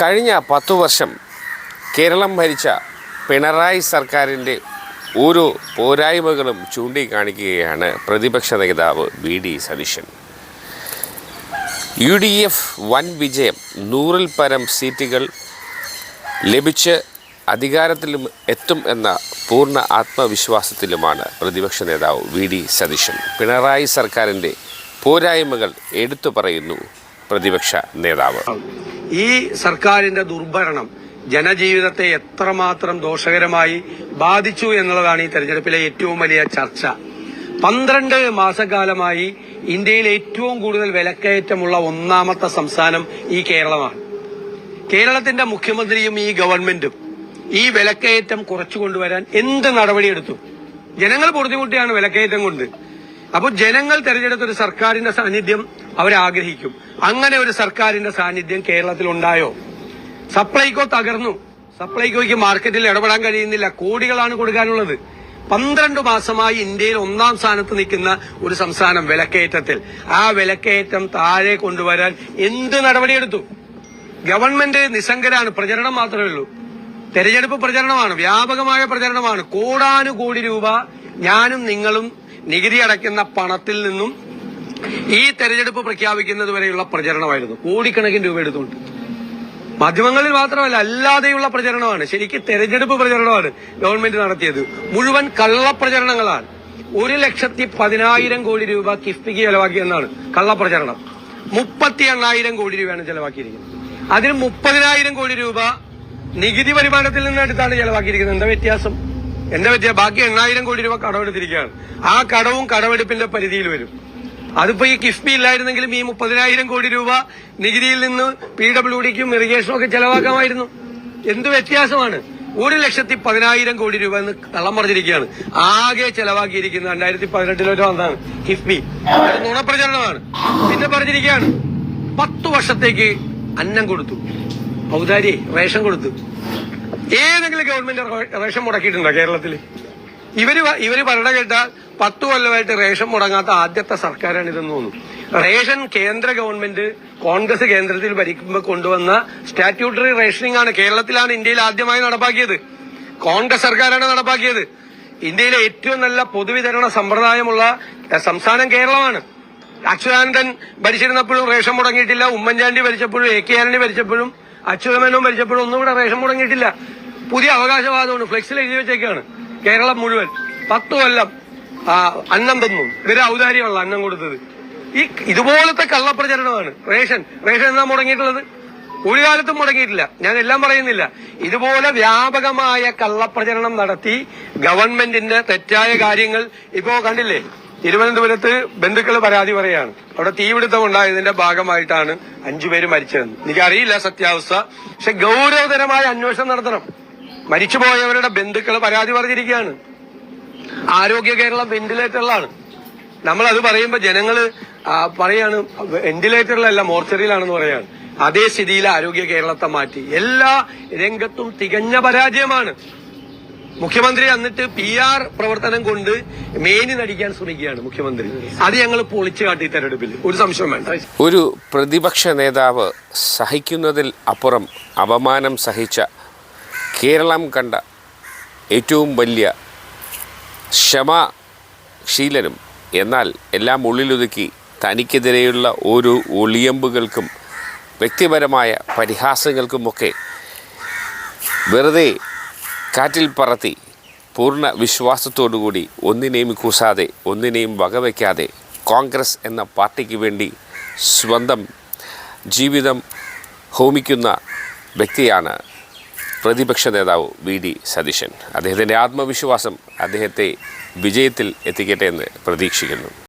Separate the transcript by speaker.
Speaker 1: കഴിഞ്ഞ 10 വർഷം കേരളം ഭരിച്ച പിണറായി സർക്കാരിൻ്റെ ഓരോ പോരായ്മകളും ചൂണ്ടിക്കാണിക്കുകയാണ് പ്രതിപക്ഷ നേതാവ് വി.ഡി. സതീശൻ. UDF വൻ വിജയം, 100-ൽ പരം സീറ്റുകൾ ലഭിച്ച് അധികാരത്തിലും എത്തും എന്ന പൂർണ്ണ ആത്മവിശ്വാസത്തിലുമാണ് പ്രതിപക്ഷ നേതാവ് വി.ഡി. സതീശൻ. പിണറായി സർക്കാരിൻ്റെ പോരായ്മകൾ എടുത്തു പറയുന്നു പ്രതിപക്ഷ നേതാവ്.
Speaker 2: ഈ സർക്കാരിന്റെ ദുർഭരണം ജനജീവിതത്തെ എത്രമാത്രം ദോഷകരമായി ബാധിച്ചു എന്നുള്ളതാണ് ഈ തെരഞ്ഞെടുപ്പിലെ ഏറ്റവും വലിയ ചർച്ച. 12 മാസക്കാലമായി ഇന്ത്യയിൽ ഏറ്റവും കൂടുതൽ വിലക്കയറ്റമുള്ള ഒന്നാമത്തെ സംസ്ഥാനം ഈ കേരളമാണ്. കേരളത്തിന്റെ മുഖ്യമന്ത്രിയും ഈ ഗവൺമെന്റും ഈ വിലക്കയറ്റം കുറച്ചു കൊണ്ടുവരാൻ എന്ത് നടപടിയെടുത്തു? ജനങ്ങൾ ബുദ്ധിമുട്ടിയാണ് വിലക്കയറ്റം കൊണ്ട്. അപ്പോൾ ജനങ്ങൾ തെരഞ്ഞെടുത്തൊരു സർക്കാരിന്റെ സാന്നിധ്യം അവരാഗ്രഹിക്കും. അങ്ങനെ ഒരു സർക്കാരിന്റെ സാന്നിധ്യം കേരളത്തിൽ ഉണ്ടായോ? സപ്ലൈകോ തകർന്നു. സപ്ലൈകോയ്ക്ക് മാർക്കറ്റിൽ ഇടപെടാൻ കഴിയുന്നില്ല. കോടികളാണ് കൊടുക്കാനുള്ളത്. 12 മാസമായി ഇന്ത്യയിൽ 1-ാം സ്ഥാനത്ത് നിൽക്കുന്ന ഒരു സംസ്ഥാനം വിലക്കയറ്റത്തിൽ. ആ വിലക്കയറ്റം താഴെ കൊണ്ടുവരാൻ എന്ത് നടപടിയെടുത്തു? ഗവൺമെന്റ് നിസ്സംഗരാണ്. പ്രചരണം മാത്രമേ ഉള്ളൂ. തെരഞ്ഞെടുപ്പ് പ്രചരണമാണ്, വ്യാപകമായ പ്രചരണമാണ്. കോടാനുകോടി രൂപ ഞാനും നിങ്ങളും നികുതി അടയ്ക്കുന്ന പണത്തിൽ നിന്നും ഈ തെരഞ്ഞെടുപ്പ് പ്രഖ്യാപിക്കുന്നത് വരെയുള്ള പ്രചരണമായിരുന്നു. കോടിക്കണക്കിന് രൂപ എടുത്തുകൊണ്ട് മാധ്യമങ്ങളിൽ മാത്രമല്ല അല്ലാതെയുള്ള പ്രചരണമാണ്. ശരിക്കും തെരഞ്ഞെടുപ്പ് പ്രചരണമാണ് ഗവൺമെന്റ് നടത്തിയത്. മുഴുവൻ കള്ളപ്രചരണങ്ങളാണ്. 1,10,000 കോടി രൂപ കിഫ്ബിക്ക് ചെലവാക്കിയെന്നാണ് കള്ളപ്രചരണം. 38,000 കോടി രൂപയാണ് ചെലവാക്കിയിരിക്കുന്നത്. അതിന് 30,000 കോടി രൂപ നികുതി വരുമാനത്തിൽ നിന്ന് എടുത്താണ് ചെലവാക്കിയിരിക്കുന്നത്. എന്താ വ്യത്യാസം? ബാക്കി 8,000 കോടി രൂപ കടമെടുത്തിരിക്കുകയാണ്. ആ കടവും കടമെടുപ്പിന്റെ പരിധിയിൽ വരും. അതിപ്പോ ഈ കിഫ്ബി ഇല്ലായിരുന്നെങ്കിലും ഈ 30,000 കോടി രൂപ നികുതിയിൽ നിന്ന് PWDക്കും ഇറിഗേഷനും ഒക്കെ ചെലവാക്കാമായിരുന്നു. എന്ത് വ്യത്യാസമാണ്? 1,10,000 കോടി രൂപ എന്ന് കള്ളം പറഞ്ഞിരിക്കുകയാണ്. ആകെ ചെലവാക്കിയിരിക്കുന്നത് 2018 വന്നാണ് കിഫ്ബി. നുണപ്രചരണമാണ്. പിന്നെ പറഞ്ഞിരിക്കുകയാണ് 10 വർഷത്തേക്ക് അന്നം കൊടുത്തു, ഔദാര്യ റേഷൻ കൊടുത്തു. ഏതെങ്കിലും ഗവൺമെന്റ് റേഷൻ മുടക്കിയിട്ടുണ്ടോ കേരളത്തിൽ? ഇവര് ഭരണ കേട്ടാൽ 10 കൊല്ലമായിട്ട് റേഷൻ മുടങ്ങാത്ത ആദ്യത്തെ സർക്കാരാണ് ഇതെന്ന് തോന്നുന്നു. റേഷൻ കേന്ദ്ര ഗവൺമെന്റ് കോൺഗ്രസ് കേന്ദ്രത്തിൽ ഭരിക്കുമ്പോൾ കൊണ്ടുവന്ന സ്റ്റാറ്റ്യൂട്ടറി റേഷനിങ് ആണ്. കേരളത്തിലാണ് ഇന്ത്യയിൽ ആദ്യമായി നടപ്പാക്കിയത്. കോൺഗ്രസ് സർക്കാരാണ് നടപ്പാക്കിയത്. ഇന്ത്യയിലെ ഏറ്റവും നല്ല പൊതുവിതരണ സമ്പ്രദായമുള്ള സംസ്ഥാനം കേരളമാണ്. അച്യുതാനന്ദൻ ഭരിച്ചിരുന്നപ്പോഴും റേഷൻ മുടങ്ങിയിട്ടില്ല. ഉമ്മൻചാണ്ടി ഭരിച്ചപ്പോഴും AK ആന്റണി ഭരിച്ചപ്പോഴും അച്യുതമേനോൻ ഭരിച്ചപ്പോഴും ഒന്നും ഇവിടെ റേഷൻ മുടങ്ങിയിട്ടില്ല. പുതിയ അവകാശവാദമാണ്. ഫ്ലെക്സിൽ എഴുതി വെച്ചേക്കാണ്. കേരളം മുഴുവൻ 10 കൊല്ലം അന്നം തന്നു. ഇവര് ഔദാര്യമല്ല അന്നം കൊടുത്തത്. ഇതുപോലത്തെ കള്ളപ്രചരണമാണ്. റേഷൻ എന്നാ മുടങ്ങിയിട്ടുള്ളത്? ഒരു കാലത്തും മുടങ്ങിയിട്ടില്ല. ഞാൻ എല്ലാം പറയുന്നില്ല. ഇതുപോലെ വ്യാപകമായ കള്ളപ്രചരണം നടത്തി ഗവൺമെന്റിന്റെ തെറ്റായ കാര്യങ്ങൾ ഇപ്പോ കണ്ടില്ലേ? തിരുവനന്തപുരത്ത് ബന്ധുക്കൾ പരാതി പറയാണ്. അവിടെ തീപിടുത്തം ഉണ്ടായതിന്റെ ഭാഗമായിട്ടാണ് 5 പേര് മരിച്ചതെന്ന്. എനിക്കറിയില്ല സത്യാവസ്ഥ. പക്ഷെ ഗൗരവതരമായ അന്വേഷണം നടത്തണം. മരിച്ചുപോയവരുടെ ബന്ധുക്കൾ പരാതി പറഞ്ഞിരിക്കുകയാണ്. ആരോഗ്യ കേരളം വെന്റിലേറ്ററിലാണ്. നമ്മൾ അത് പറയുമ്പോൾ ജനങ്ങള് പറയാണ് വെന്റിലേറ്ററിലല്ല മോർച്ചറിയിലാണെന്ന് പറയാണ്. അതേ സ്ഥിതിയിൽ ആരോഗ്യ കേരളത്തെ മാറ്റി. എല്ലാ രംഗത്തും തികഞ്ഞ പരാജയമാണ്. മുഖ്യമന്ത്രി എന്നിട്ട് PR പ്രവർത്തനം കൊണ്ട് മേനി നടിക്കാൻ ശ്രമിക്കുകയാണ് മുഖ്യമന്ത്രി. അത് ഞങ്ങൾ പൊളിച്ചു കാട്ടി തെരഞ്ഞെടുപ്പിൽ ഒരു സംശയം വേണ്ട.
Speaker 1: ഒരു പ്രതിപക്ഷ നേതാവ് സഹിക്കുന്നതിൽ അപ്പുറം അപമാനം സഹിച്ച കേരളം കണ്ട ഏറ്റവും വലിയ ക്ഷമാശീലനും, എന്നാൽ എല്ലാം ഉള്ളിലൊതുക്കി തനിക്കെതിരെയുള്ള ഓരോ ഒളിയമ്പുകൾക്കും വ്യക്തിപരമായ പരിഹാസങ്ങൾക്കുമൊക്കെ വെറുതെ കാറ്റിൽ പറത്തി പൂർണ്ണ വിശ്വാസത്തോടുകൂടി ഒന്നിനെയും കൂസാതെ ഒന്നിനെയും വകവയ്ക്കാതെ കോൺഗ്രസ് എന്ന പാർട്ടിക്ക് വേണ്ടി സ്വന്തം ജീവിതം ഹോമിക്കുന്ന വ്യക്തിയാണ് പ്രതിപക്ഷ നേതാവ് വി.ഡി. സതീശൻ. അദ്ദേഹത്തിൻ്റെ ആത്മവിശ്വാസം അദ്ദേഹത്തെ വിജയത്തിൽ എത്തിക്കട്ടെ എന്ന് പ്രതീക്ഷിക്കുന്നു.